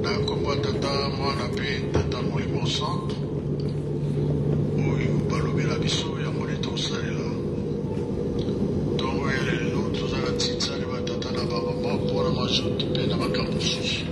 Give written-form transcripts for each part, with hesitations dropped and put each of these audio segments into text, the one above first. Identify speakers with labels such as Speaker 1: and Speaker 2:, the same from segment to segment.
Speaker 1: nakombo tata mwana mpe tata molimo centre oyo balobela biso yango nde tokosalela ntongo ya lelo tozala titali batata na bamama mpona majote mpe na makambo mosusu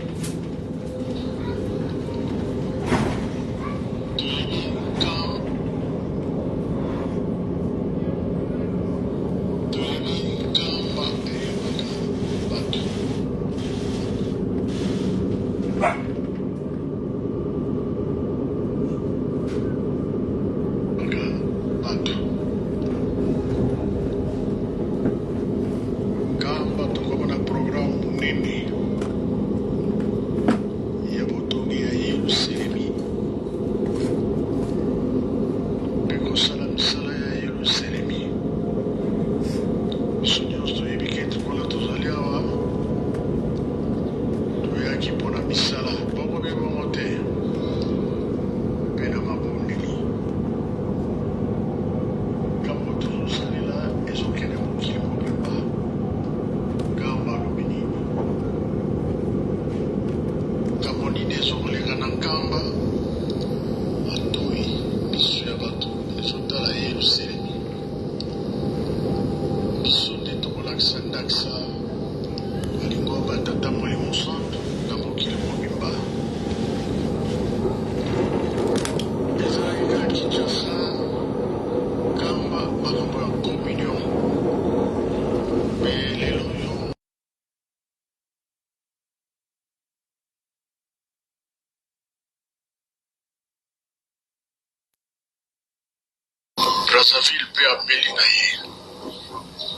Speaker 1: Brazzaville pe ameli na ye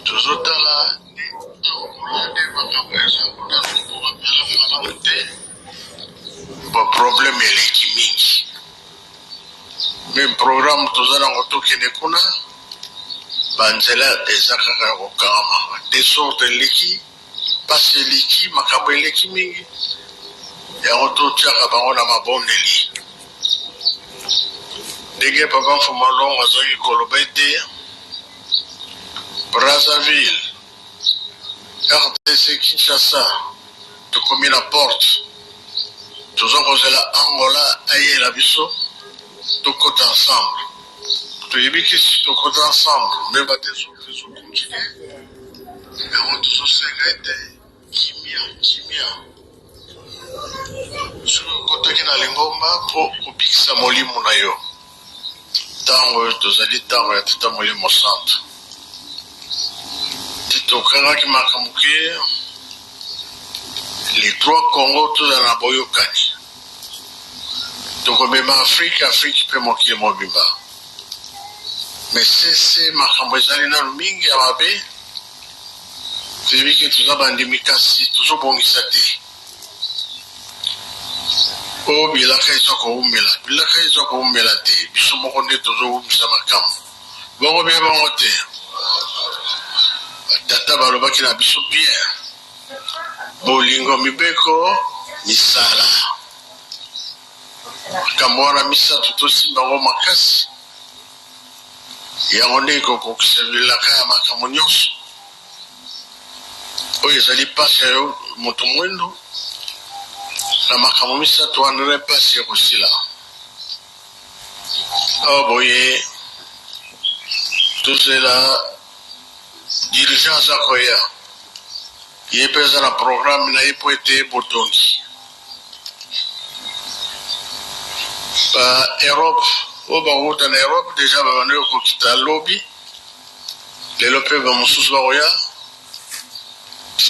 Speaker 1: tozotala nde makambo ezakuna koboka mela malamu te baproblème eleki mingi meme programme toza nango tokende kuna banzela eza kaka ya kokangama desordre eleki pasi eleki makambo eleki mingi yango totiaka bango na mabondeli ndenge papa mfuma longo azalaki koloba ete Brazzaville RDC Kinshasa tokomi na porte toza kozela Angola ayela biso tokota ensemble toyebi kisi tokota ensemble me badesorte ezokontinue yango tozosenga ete kimia soki okotaki na lingomba mpo kobikisa molimo na yo ntango oyo tozali ntango ya tata molimo centre ti tokangaki makambo ke les trois congo tozala na boyokani tokomema afrike mpe mokili mobimba me sese makambo ezali nano mingi ya mabe toyebi ke toza bandimi kasi tozobongisa te oyo bilaka eza koumela te biso moko nde tozowumisa makambo bongo bie bango te batata balobaki na biso bien bolingo mibeko misala makambo wana misato tosimba yango makasi yango nde ekokokiselelaka ya makambo nyonso oyo ezali pasi ya yo moto mwendo na makambo misato wana na pasi ya kosila awa boye tozela dirigence akoya ye mpe eza na programme na ye mpo ete botongi baeurope oyo bakouta na europe deja babandaki kokita lobi lelo mpe bamosusu bakoya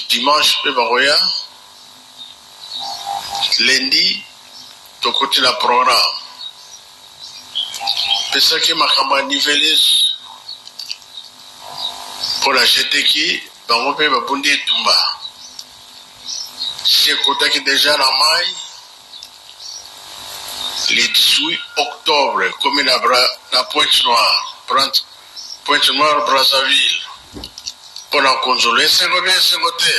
Speaker 1: dimanche mpe bakoya lundi tokoti na programme pesaki makambo ya nivelese mpo na jeteki bango mpe babundi etumba si ekotaki deja na mai le 18 octobre komi na Pointe Noire Brazzaville mpo na konzolo esengo te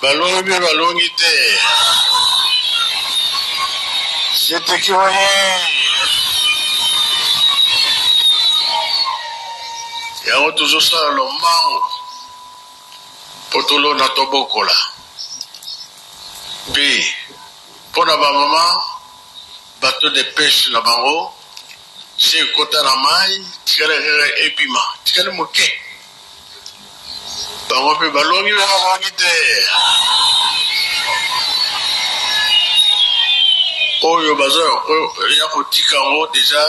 Speaker 1: balongi mpe balongi te jeteki oye yango tozosala lombango potolo na tobokola pe pona ba mama bateau de pêche na bango si kota na mai tikale epima tikale moke bango pe balongi na bango te oyo bazo ya kotika ngo déjà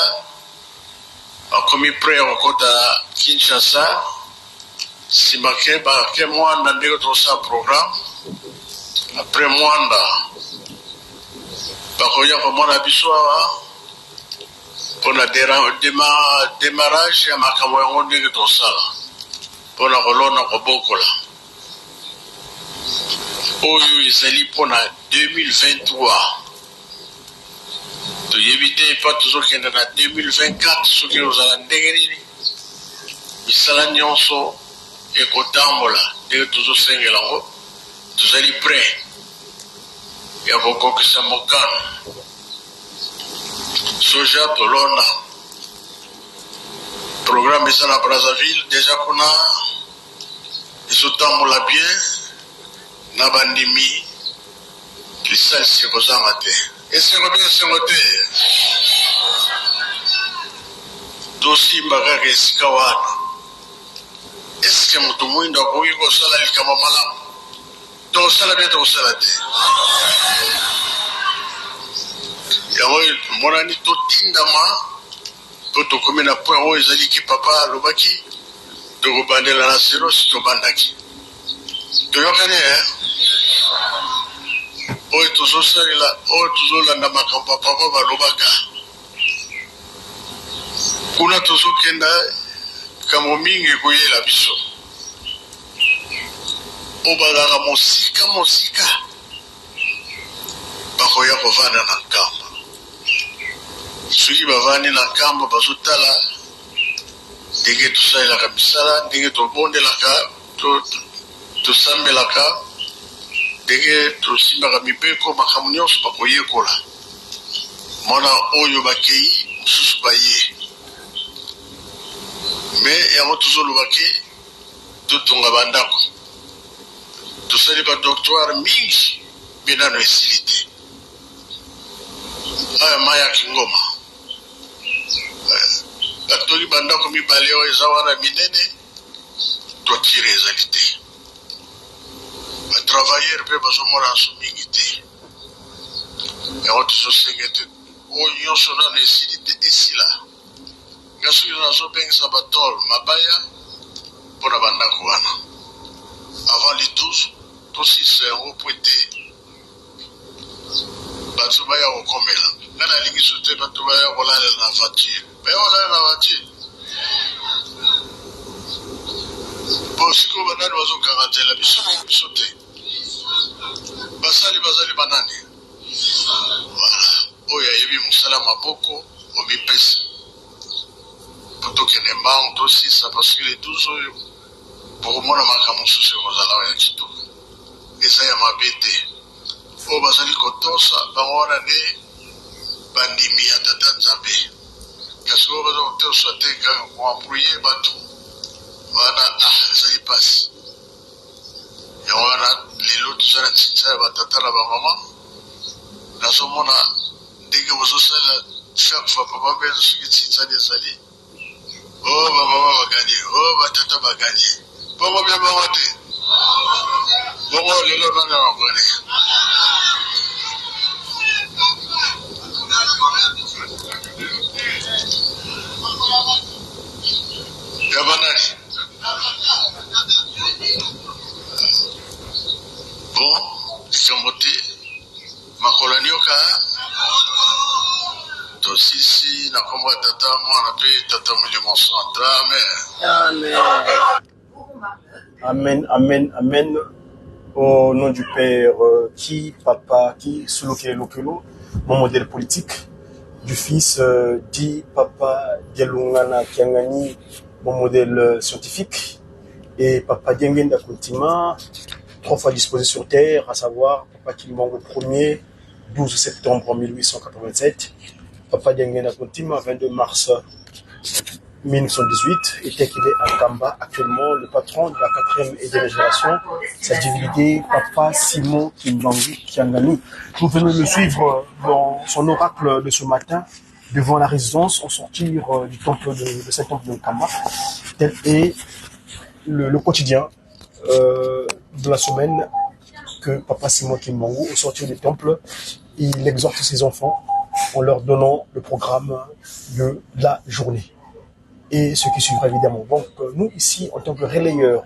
Speaker 1: akomi prêt à kota Kinshasa si marqué ba ke mwanda ndeko to sa programme après mwanda bakoya komona biso awa pona démarrage ya makambo yango ndenge tosala pona kolona kobokola oyo ezali pona 2023 toyebi te pa tozokende na 2024 soki ozala ndenge nini misala nyonso ekotambola ndenge tozosengela yango tozali prêt ya kokokisa mokano soja tolona programme eza na Brazzaville déjà kuna ezotambola bien na bandimi lisalisi ekozanga te esengo mpe esengo te tosimba kaka esika wana eske moto mwindo akoki kosala likambo malamu tokosala bie tokosala te yango monani totindama po tokomi na point oyo ezaliki papa alobaki tokobandela na sero si tobandaki toyokani oyo tozosalela oyo tozolanda makambo papa balobaka kuna tozokenda kambo mingi ekoyela biso oyo bazalaka mosika bakoya kovanda na nkamba soki bavandi na nkamba bazotala ndenge tosalelaka misala ndenge tobondelaka tosambelaka ndenge tosimbaka mibeko makambo nyonso bakoyekola mona oyo bakei mosusu baye me yango tozolobaki totonga bandako tosali badoctoire mingi mpe nano esili te aya mai ya kingoma batoli bandako mibale oyo eza wana minene toitire ezali te batravailleur mpe bazomona nso mingi te yango tozosenge te oyo nyonso nano esili te esila nga soki nazobengisa batole mabaya mpona bandako wana avant les 12 tosisa yango po ete bato baya kokomela nga nalingi so te bato baya kolalela na voiture baya kolalela na voiture po sikoyo banani bazokangatela biso te basali bazali banani voilà oyo ayebi mosala maboko omipesa po tokende mbango tosisa parce que les 12 oyo bokomona makambo mosusu ekozala ya kitoko eza ya mabe te oyo bazali kotosa bango wana nde bandimi ya tata nzambe kasi oyo baza kotosa te kaka koamploye bato wana ezali pasi yango wana lelo toza na ntinza ya batata na bamama nazomona ndenge bozosala chaque fois papa mpenza soki ntinzani ezali o bamama baganye o batata baganye bongo bia bango te bongo lelo nani bakone ya banani bon likambo te makolani yoka tosisi na kombo ya tata mwana mpe tata molimo centre
Speaker 2: amen amen amen au nom du père qui papa qui Lokelo mon modèle politique du fils dit papa Dialungana Kiangani mon modèle scientifique et papa Diengenda Kuntima 3 fois disposé sur terre, à savoir Papa Kilimango 1er, 12 septembre 1887, Papa Diengena Kuntima 22 mars 1918 était qu'il est à Kamba, actuellement le patron de la 4e et dernière génération, sa divinité Papa Simon Kimbangu Kiangani. Nous venons le suivre dans son oracle de ce matin devant la résidence au sortir du temple de Saint-Temple de Kamba. Tel est le quotidien de la semaine que Papa Simon Kimbangu, au sortir du temple, il exhorte ses enfants en leur donnant le programme de la journée. Et ce qui suivra évidemment. Donc nous ici, en tant que relayeurs,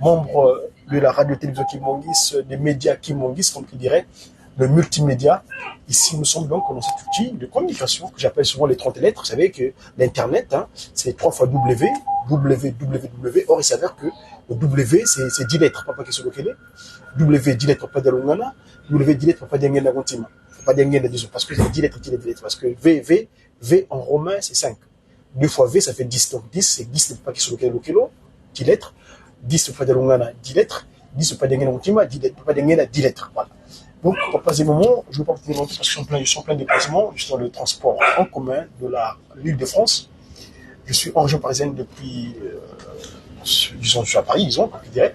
Speaker 2: membres de la radio-télévision Kimbangis, des médias Kimbangis, comme tu dirais, le multimédia, ici nous sommes donc dans cet outil de communication que j'appelle souvent les 30 lettres. Vous savez que l'internet, c'est 3 fois W, www. Or il s'avère que le W c'est 10 lettres, papa qui se locale. W 10 lettres papa de l'Ongana, W 10 lettres papa d'Engena Gontima. Pas d'Engena disons, parce que c'est 10 lettres, parce que V en romain c'est 5. 2 fois V, ça fait 10. Donc 10, c'est 10 pas qui sont le kilo, 10 lettres. 10 pas de l'ongana, 10 lettres. 10 pas d'engena ultima, 10 lettres. Pas d'engena, 10 lettres. Voilà. Donc, pour passer le moment, je ne veux pas vous demander parce que je suis en plein déplacement. Je suis dans le transport en commun de l'Île-de-France. Je suis en région parisienne depuis, disons, je suis à Paris, disons, comme je dirais.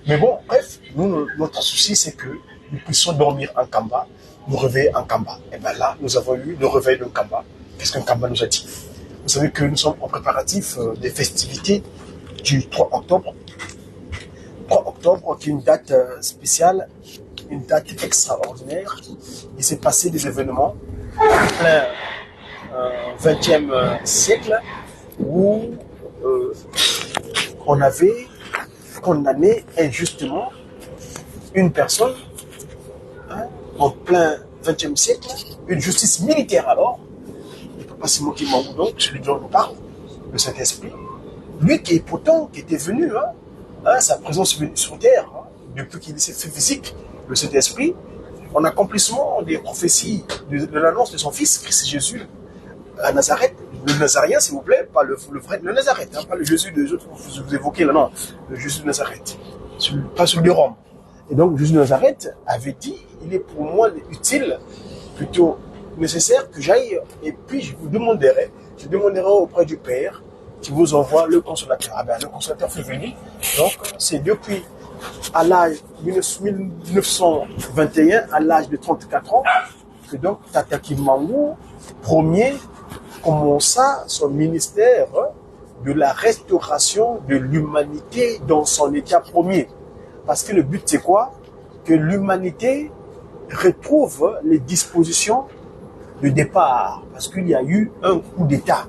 Speaker 2: Mais bon, bref, nous, notre souci, c'est que nous puissions dormir en Kamba, nous réveiller en Kamba. Et bien là, nous avons eu le réveil de Kamba. Qu'est-ce qu'un Kamba nous a dit? Vous savez que nous sommes en préparatif des festivités du 3 octobre. 3 octobre, qui est une date spéciale, une date extraordinaire. Il s'est passé des événements en plein 20e siècle où on avait condamné injustement une personne en plein 20e siècle, une justice militaire alors. Papa Simon Kimbangu, donc, celui dont on parle, le Saint-Esprit, lui qui est pourtant, qui était venu, sa présence sur terre, depuis qu'il s'est fait physique, le Saint-Esprit, en accomplissement des prophéties de l'annonce de son fils, Christ Jésus, à Nazareth, le Nazarien, s'il vous plaît, pas le vrai, le Nazareth, pas le Jésus de vous évoquez là, non, le Jésus de Nazareth, pas celui de Rome. Et donc, Jésus de Nazareth avait dit, il est pour moi utile, plutôt nécessaire que j'aille, et puis je demanderai auprès du Père qui vous envoie le consolateur. Ah ben, le consolateur fait venir. Donc, c'est depuis à l'âge 1921, à l'âge de 34 ans, que donc Tata Kimbangu, premier, commença son ministère de la restauration de l'humanité dans son état premier. Parce que le but, c'est quoi? Que l'humanité retrouve les dispositions de départ, parce qu'il y a eu un coup d'État.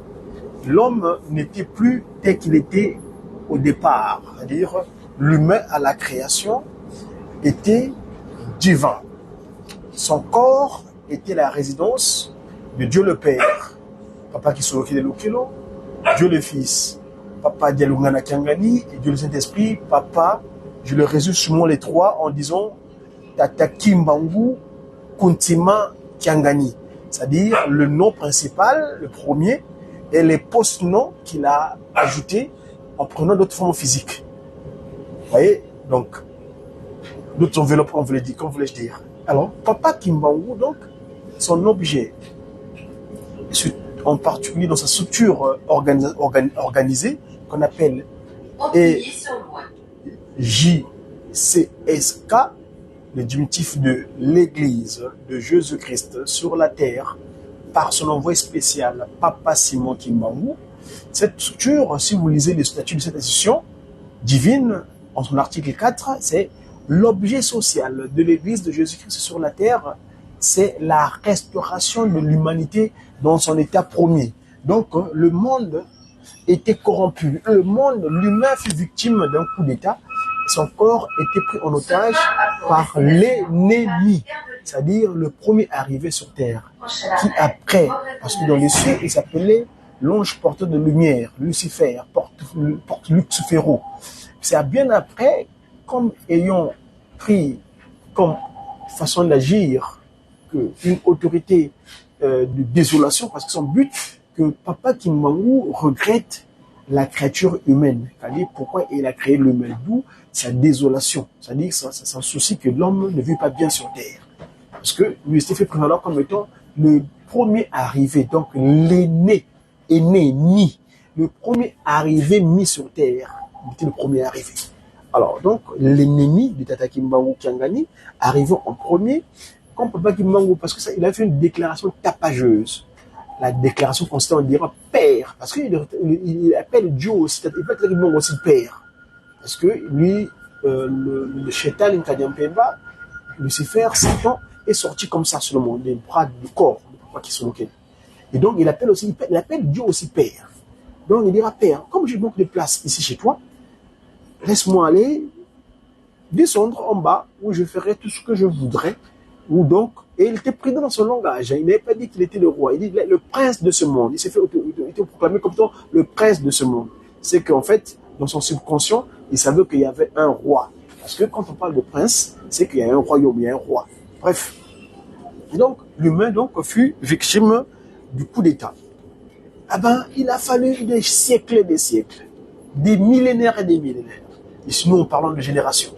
Speaker 2: L'homme n'était plus tel qu'il était au départ, c'est-à-dire l'humain à la création était divin. Son corps était la résidence de Dieu le Père, Papa qui s'occupe de l'Okelo, Dieu le Fils, Papa Dialungana Kiangani, et Dieu le Saint-Esprit, Papa, je le résume seulement les trois en disant Tata Kimbangu Kuntima Kiangani. C'est-à-dire le nom principal, le premier, et les post-noms qu'il a ajoutés en prenant d'autres formes physiques. Vous voyez? Donc, d'autres enveloppes, comme voulais-je dire. Alors, Papa Kimbangu, donc, son objet, en particulier dans sa structure organisée, qu'on appelle JCSK, le diminutif de l'Église de Jésus-Christ sur la terre, par son envoyé spécial, Papa Simon Kimbangu. Cette structure, si vous lisez les statuts de cette institution divine, en son article 4, c'est l'objet social de l'Église de Jésus-Christ sur la terre, c'est la restauration de l'humanité dans son état premier. Donc, le monde était corrompu. Le monde, l'humain fut victime d'un coup d'État. Son corps était pris en otage par l'ennemi, c'est-à-dire le premier arrivé sur terre, qui après, parce que dans les cieux, il s'appelait l'ange porteur de lumière, Lucifer, porte Lucifero. C'est bien après, comme ayant pris comme façon d'agir une autorité de désolation, parce que son but, que Papa Kimbangu regrette la créature humaine. C'est-à-dire pourquoi il a créé l'humain, d'où sa désolation. C'est-à-dire que c'est un souci que l'homme ne vit pas bien sur terre. Parce que lui s'est fait prévaloir comme étant le premier arrivé, donc l'aîné, né. le premier arrivé mis sur terre. Il était le premier arrivé. Alors, donc, l'ennemi de Tata Kimbangu Kiangani, arrivé en premier, comme Papa Kimbangu, parce que ça, il a fait une déclaration tapageuse. La déclaration consistait en dire père, parce qu'il appelle Dieu aussi, il peut être Kimbangu aussi père. Parce que lui, le Shaitan Nkadiampemba, Lucifer, Satan, est sorti comme ça sur le monde, des bras du corps, de Papa Kisoloken. Et donc, il appelle Dieu aussi père. Donc, il dira père, comme j'ai beaucoup de place ici chez toi, laisse-moi aller descendre en bas où je ferai tout ce que je voudrais. Ou donc, et il était prudent dans son langage. Il n'avait pas dit qu'il était le roi. Il dit le prince de ce monde. Il s'est fait proclamer comme étant le prince de ce monde. C'est qu'en fait, dans son subconscient, il savait qu'il y avait un roi. Parce que quand on parle de prince, c'est qu'il y a un royaume, il y a un roi. Bref. Et donc, l'humain donc fut victime du coup d'État. Ah ben, il a fallu des siècles et des siècles. Des millénaires et des millénaires. Et sinon, en parlant de génération,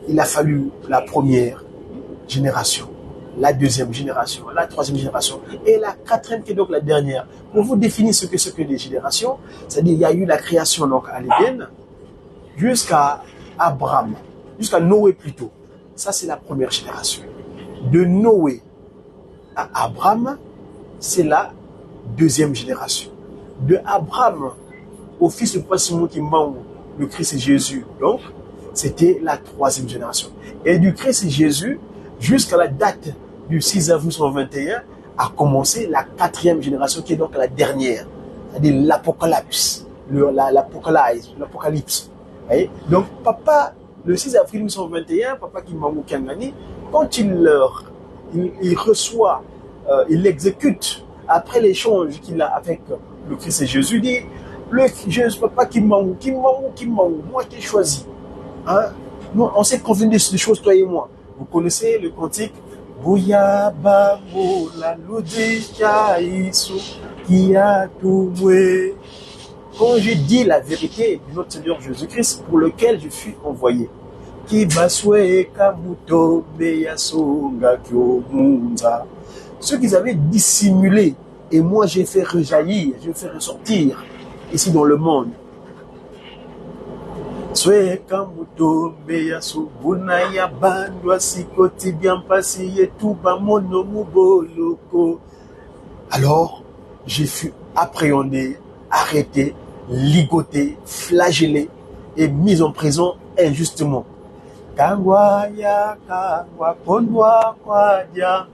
Speaker 2: il a fallu la première génération, la deuxième génération, la troisième génération et la quatrième qui est donc la dernière. Pour vous définir ce que c'est que les générations, c'est-à-dire il y a eu la création donc à l'Éden jusqu'à Abraham, jusqu'à Noé plutôt. Ça c'est la première génération. De Noé à Abraham, c'est la deuxième génération. De Abraham au fils de Simon Kimbangu, le Christ et Jésus, donc c'était la troisième génération. Et du Christ et Jésus jusqu'à la date du 6 avril 1921 a commencé la quatrième génération qui est donc la dernière, c'est-à-dire l'apocalypse, l'apocalypse. Donc papa, le 6 avril 1921, papa Kimbangu Kiangani, quand il reçoit, il exécute après l'échange qu'il a avec le Christ et Jésus, dit papa Kimbangu, moi je t'ai choisi. Hein? Nous, on s'est convenu des choses, toi et moi. Vous connaissez le cantique Bouya Babo la Loudika Isu qui a tout moué. Quand je dis la vérité de notre Seigneur Jésus-Christ pour lequel je suis envoyé, qui baswe kamuto beyasonga kyomunza. Ceux qu'ils avaient dissimulé, et moi j'ai fait rejaillir, j'ai fait ressortir ici dans le monde. Swe kamuto beyasu bunaya bandwa sikoti bien passé yetuba mono muboloko. Alors, j'ai fui appréhendé, arrêté, ligoté, flagellé et mis en prison injustement. Kangwa ya kangwa kondwa kwa dia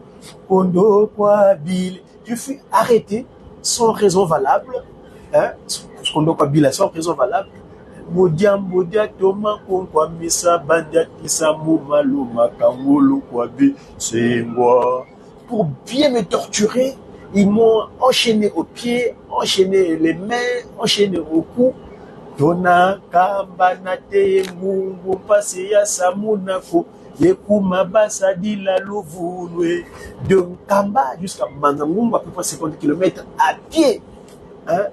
Speaker 2: kondo kwa bil. Je fus arrêté sans raison valable, hein, kondo kwa bil sans raison valable. Modia toma konkwa misa bandia kisa mumaluma kangolo kwa bi sengwa. Pour bien me torturer, ils m'ont enchaîné aux pieds, enchaîné les mains, enchaîné au cou. Dona kamba na te mungu pase ya samunako yekuma basa di la lovulwe de Kamba jusqu'à Manangungu à peu près 50 km à pied, hein?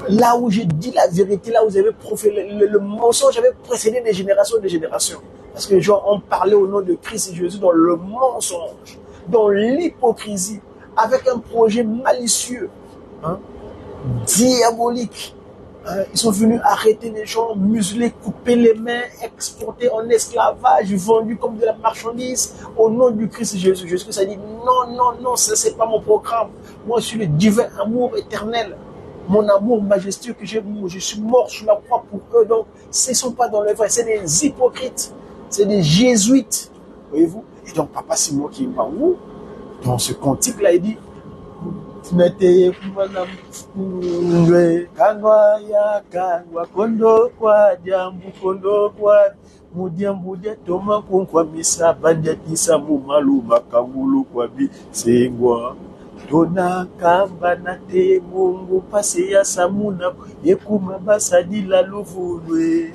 Speaker 2: Là où j'ai dit la vérité, là où j'avais proféré le mensonge, j'avais précédé des générations. Parce que les gens ont parlé au nom de Christ et Jésus dans le mensonge, dans l'hypocrisie, avec un projet malicieux, hein, diabolique. Ils sont venus arrêter les gens, museler, couper les mains, exporter en esclavage, vendus comme de la marchandise au nom du Christ et Jésus. Jésus a dit non, ça c'est pas mon programme. Moi je suis le divin amour éternel. Mon amour majestueux que j'ai, je suis mort sur la croix pour eux, donc ce ne sont pas dans le vrai, c'est des hypocrites, c'est des jésuites, voyez-vous. Et donc Papa Simon Kimbangu, dans ce cantique-là, il dit Dona kamba na te mungu pase ya samuna yekuma basadi la lovulwe.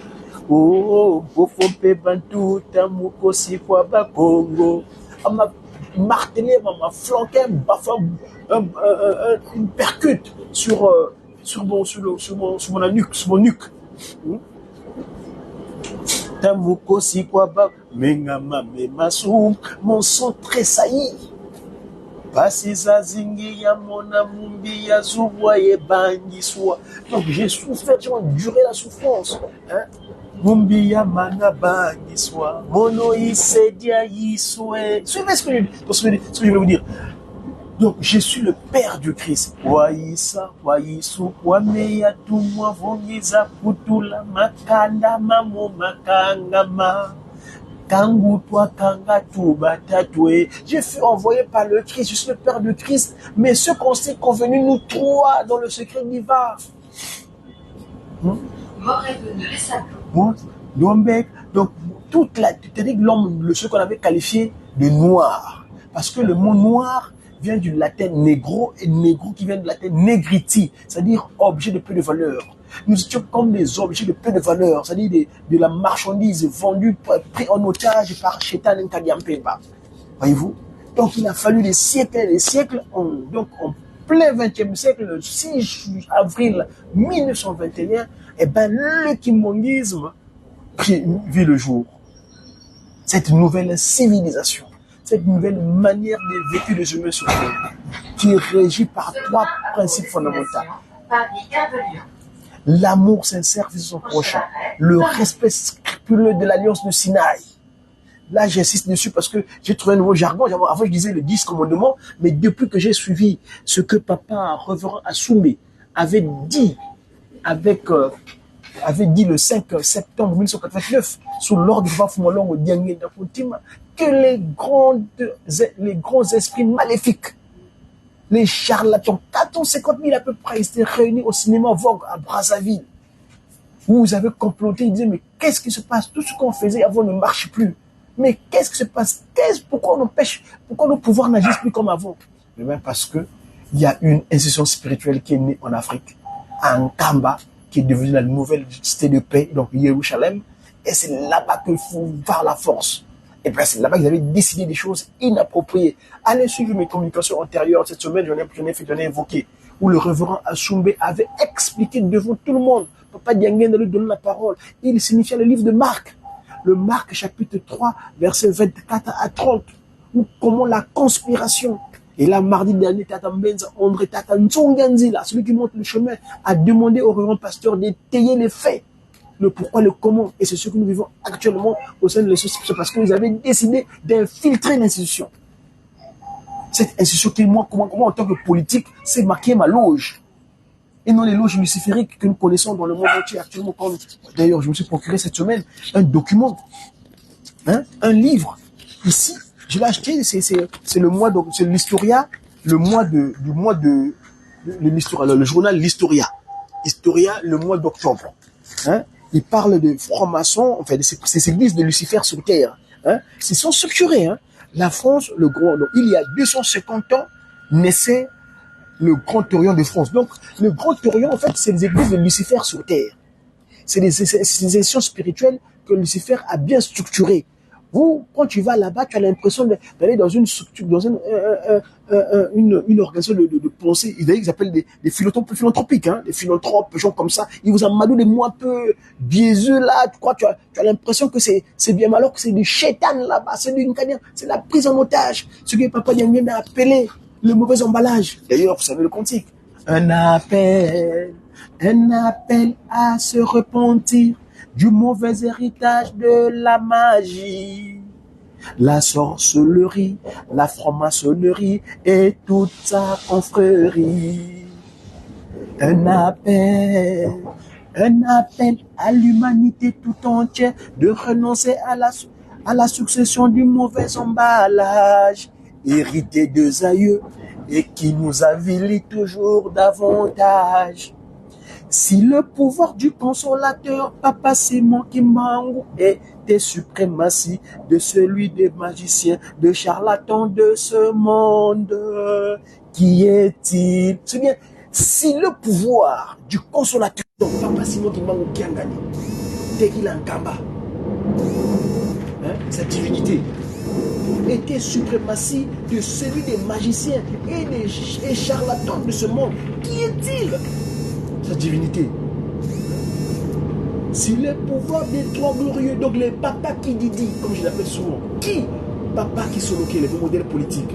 Speaker 2: Oh, bofompe bantuta mukosi kwa bakongo. On m'a martelé, on m'a flanqué, une percute sur mon nuque. Tamukosi kwa bakongo. Mengama me masum, mon sang tressaillit. Basiza zingi ya mona mumbi ya zubwa ye bangi soa. Donc j'ai souffert, j'ai enduré la souffrance. Hein? Mumbi ya mana bangi soa. Mono isedia yiswe. Suivez ce que je vais vous dire. Donc, je suis le père du Christ. Waisa, waisu, wameya tumwa vongiza putula makanda mamo makangama. Kangu toi kanga tuba tatoué. Je fus envoyé par le Christ. Je suis le père du Christ. Mais ce qu'on s'est convenu, nous trois, dans le secret divin.
Speaker 3: Mort est venu les sabots.
Speaker 2: Donc, toute la, c'est-à-dire l'homme, ce qu'on avait qualifié de noir. Parce que le mot noir vient du latin negro, et negro qui vient du latin negriti, c'est-à-dire objet de peu de valeur. Nous étions comme des objets de peu de valeur, c'est-à-dire de la marchandise vendue, pris en otage par Chetan Nkadiampeba. Voyez-vous? Donc il a fallu des siècles et des siècles, donc en plein 20e siècle, le 6 avril 1921, et ben le kimongisme vit le jour. Cette nouvelle civilisation, cette nouvelle manière de vécu des humains sur terre, qui est régie par trois principes fondamentaux. L'amour sincère vis son prochain, le respect scrupuleux de l'alliance de Sinaï. Là, j'insiste dessus parce que j'ai trouvé un nouveau jargon. Avant, je disais le 10 commandements, mais depuis que j'ai suivi ce que Papa Révérend Assoumé avait dit le 5 septembre 1989 sous l'ordre de Bafoumalong au Diangé d'Apuntima, que les grands esprits maléfiques, les charlatans, 450 000 à peu près, ils étaient réunis au cinéma Vogue à Brazzaville, où vous avez comploté, ils disaient, mais qu'est-ce qui se passe? Tout ce qu'on faisait avant ne marche plus. Mais qu'est-ce qui se passe? Pourquoi on empêche? Pourquoi nos pouvoirs n'agissent plus comme avant? Mais bien parce que il y a une institution spirituelle qui est née en Afrique, à Nkamba, qui est devenue la nouvelle cité de paix, donc Jérusalem, et c'est là-bas qu'il faut voir la force. Et bien c'est là-bas qu'ils avaient décidé des choses inappropriées. Allez suivre mes communications antérieures cette semaine, j'en ai évoqué, où le révérend Assoumé avait expliqué devant tout le monde, Papa Diangé lui donner la parole, il signifiait le livre de Marc, le Marc chapitre 3, versets 24 à 30, où comment la conspiration. Et là, mardi dernier, Tata Mbenza, André Tata Ntsonganzila, celui qui montre le chemin, a demandé au révérend pasteur d'étayer les faits, le pourquoi, le comment. Et c'est ce que nous vivons actuellement au sein de l'institution, parce qu'ils avaient décidé d'infiltrer l'institution. Cette institution qui, moi, comment en tant que politique, c'est marqué ma loge. Et non les loges lucifériques que nous connaissons dans le monde entier actuellement. D'ailleurs, je me suis procuré cette semaine un document, un livre. Ici, je l'ai acheté, c'est le mois, donc c'est l'Historia, le journal l'Historia. Historia, le mois d'octobre. Il parle de francs-maçons, enfin, de ces églises de Lucifer sur terre. Ils sont structurés. La France, donc, il y a 250 ans, naissait le Grand Orient de France. Donc, le Grand Orient, en fait, c'est les églises de Lucifer sur terre. C'est des institutions spirituelles que Lucifer a bien structurées. Vous, quand tu vas là-bas, tu as l'impression d'aller dans une structure, dans une organisation de pensée. Ils appellent des philanthropiques, des philanthropes, gens comme ça. Ils vous amadouent des mots un peu biaiseux là. Tu as l'impression que c'est bien, alors que c'est du chétan là-bas, c'est la prise en otage. Ce que Papa Diangé a appelé le mauvais emballage. D'ailleurs, vous savez le cantique. Un appel à se repentir du mauvais héritage de la magie, la sorcellerie, la franc-maçonnerie et toute sa confrérie. Un appel à l'humanité tout entière de renoncer à la succession du mauvais emballage, hérité de aïeux et qui nous avilit toujours davantage. Si le pouvoir du consolateur, Papa Simon Kimbangu, était suprématie de celui des magiciens, de charlatans de ce monde, qui est-il? C'est bien, si le pouvoir du consolateur, Papa Simon Kimbangu qui a gagné, Tekila Nkamba, sa divinité, était suprématie de celui des magiciens et des charlatans de ce monde, qui est-il? Sa divinité. Si le pouvoir des trois glorieux, donc les papas qui Didi, comme je l'appelle souvent, qui papa qui sont le modèle politique,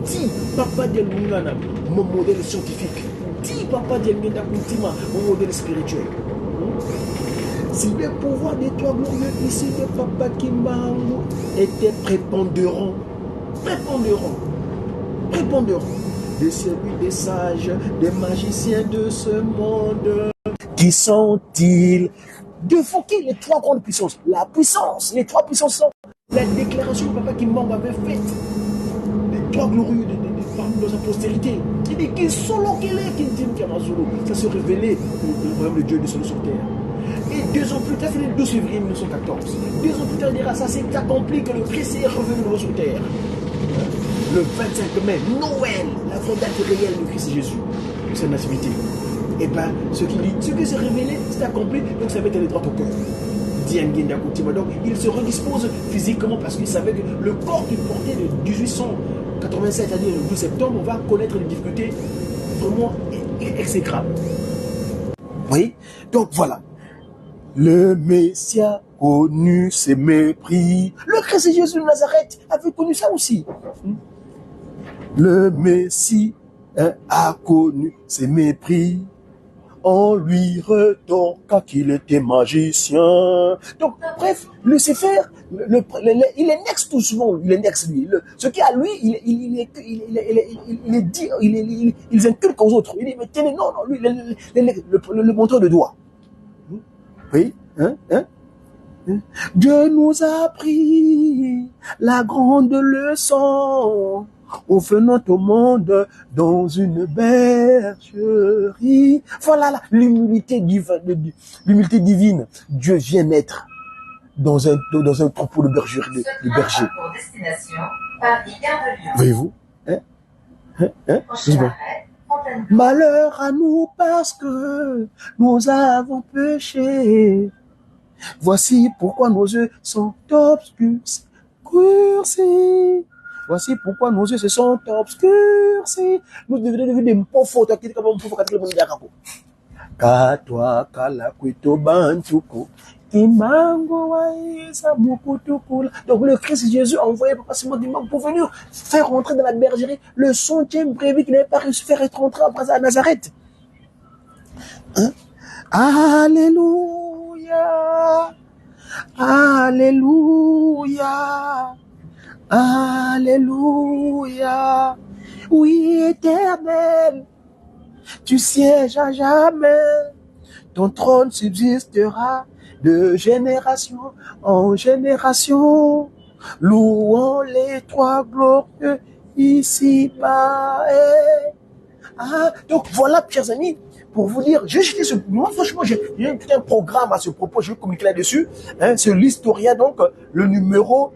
Speaker 2: Dis Papa Dialungana, mon modèle scientifique. Dis Papa Dialungana Kuntima, mon modèle spirituel. Si le pouvoir des trois glorieux ici de Papa Kimbangu était prépondérant, de celui des sages, des magiciens de ce monde. Qui sont-ils? Devant qui les trois grandes puissances? La puissance, les trois puissances sont la déclaration que Papa Kimbangu avait faite. Les trois glorieux de sa postérité. Il dit qu'ils sont là, qu'il est, qu'il dit Kamazulu. Ça se révélait le royaume de Dieu de sur terre. Et 2 ans plus tard, c'est le 12 février 1914. 2 ans plus tard, il dira ça s'est accompli que le Christ est revenu sur terre. Le 25 mai, Noël, la vraie date réelle du Christ Jésus, de sa nativité. Et bien, ce qui s'est révélé, c'est accompli, donc ça va être les droits au cœur. Donc, il se redispose physiquement parce qu'il savait que le corps qu'il portait de 1887, c'est-à-dire le 12 septembre, on va connaître des difficultés vraiment exécrables. Oui, donc voilà. Le Messie a connu ses mépris. Le Christ Jésus de Nazareth avait connu ça aussi. Le Messie a connu ses mépris. On lui retorqua qu'il était magicien. Donc, bref, Lucifer, il est next tout souvent. Il est next lui. Ce qui est à lui, il inculque aux autres. Il dit, mais tenez, non, lui, le montreur de doigt. Oui, Dieu nous a appris la grande leçon en venant au monde dans une bergerie. Voilà l'humilité divine. Dieu vient naître dans un troupeau de bergerie.
Speaker 3: Pour destination Paris-Gare de Lyon.
Speaker 2: Voyez-vous?
Speaker 3: Prochain arrêt, Fontainebleau.
Speaker 2: Malheur à nous parce que nous avons péché. Voici pourquoi nos yeux sont obscurcis. Voici pourquoi nos yeux se sont obscurcis. Nous devons devenir des pauvres. Katwa kalakwito bantuko. Donc le Christ Jésus a envoyé Papa Simon Kimbangu pour venir faire rentrer dans la bergerie le 100e brebis qui n'avait pas réussi à faire rentrer à Nazareth. Alléluia, Alléluia, Alléluia. Oui, Éternel, tu sièges à jamais, ton trône subsistera de génération en génération, louons les trois glorieux ici-bas. Donc voilà, chers amis, pour vous dire, moi franchement, j'ai un programme à ce propos, je vais communiquer là-dessus. C'est l'Historia, donc le numéro,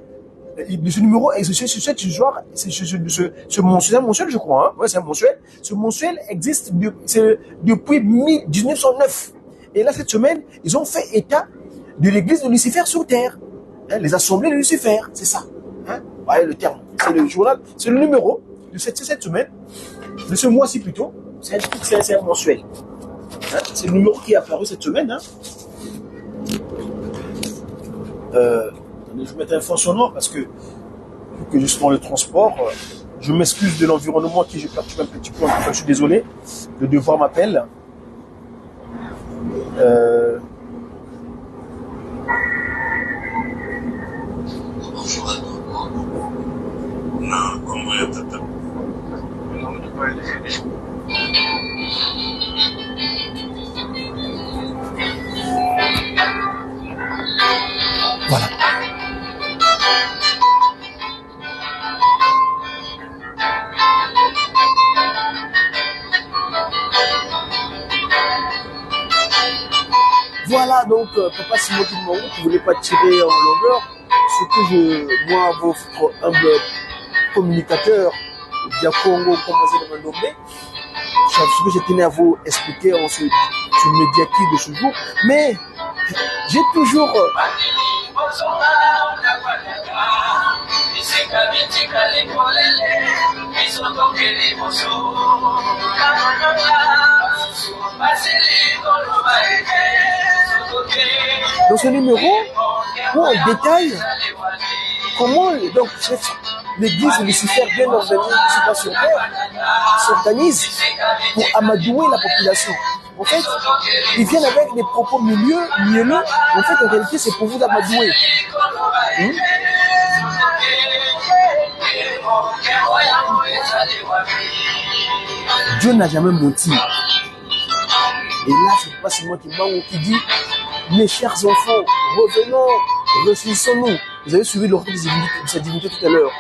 Speaker 2: ce numéro, et ce mensuel, je crois, ouais, c'est un mensuel. Ce mensuel existe depuis 1909. Et là, cette semaine, ils ont fait état de l'église de Lucifer sur terre. Les assemblées de Lucifer, c'est ça. Voyez le terme. C'est le journal, c'est le numéro de cette semaine, de ce mois-ci plutôt. C'est un mensuel. C'est le numéro qui est apparu cette semaine. Je vais mettre un fond sonore parce que je suis dans le transport. Je m'excuse de l'environnement qui je perturbe un petit peu. Je suis désolé. Le devoir m'appelle.
Speaker 1: Bonjour à tous. Non, comment est-ce que
Speaker 2: Voilà. Voilà donc Papa Simon Kimbangu qui ne voulait pas tirer en longueur. Ce que moi, votre humble communicateur, Diakongo, commencé de me nommer, ce que je tenais à vous expliquer en ce médiatique de ce jour. Mais j'ai toujours dans ce numéro où on détaille comment donc l'église de Lucifer bien organisée, je sais pas sur terre, s'organise pour amadouer la population. En fait, ils viennent avec des propos mielleux. En fait, en réalité, c'est pour vous d'amadouer. Dieu n'a jamais menti. Et là, c'est pas seulement qui dit, mes chers enfants, revenons, ressuscitons-nous. Vous avez suivi l'ordre de sa divinité tout à l'heure.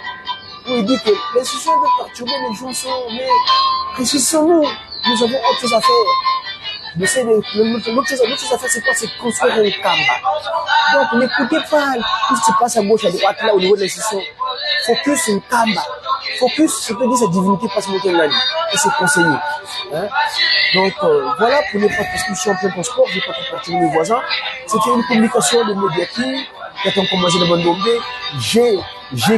Speaker 2: Où il dit que les institutions peuvent perturber les chansons, mais ressuscitons-nous. Nous avons autre chose à faire. L'autre chose à faire, c'est quoi? C'est construire un kamba. Donc, n'écoutez pas tout ce qui se passe à gauche, à droite, là, au niveau de l'institution. Focus sur le kamba. Focus sur ce que dit sa divinité passe monter la vie. Et c'est conseillé. Hein? Donc, voilà pour les parce que je suis en plein transport, je n'ai pas pu partir de mes voisins. C'était une communication de Mediaki, quand on commençait le Bandombe, j'ai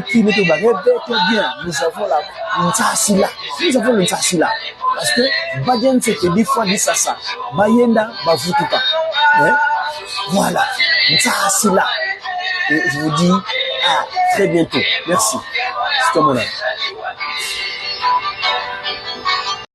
Speaker 2: qui n'est pas bien. Nous avons la Ntsasila. Nous avons le Ntsasila. Parce que Badian c'était des fois dit ça. Bayenda, Bavutuka. Hein? Voilà. Ntsasila. Et je vous dis à très bientôt. Merci. C'est mon âme.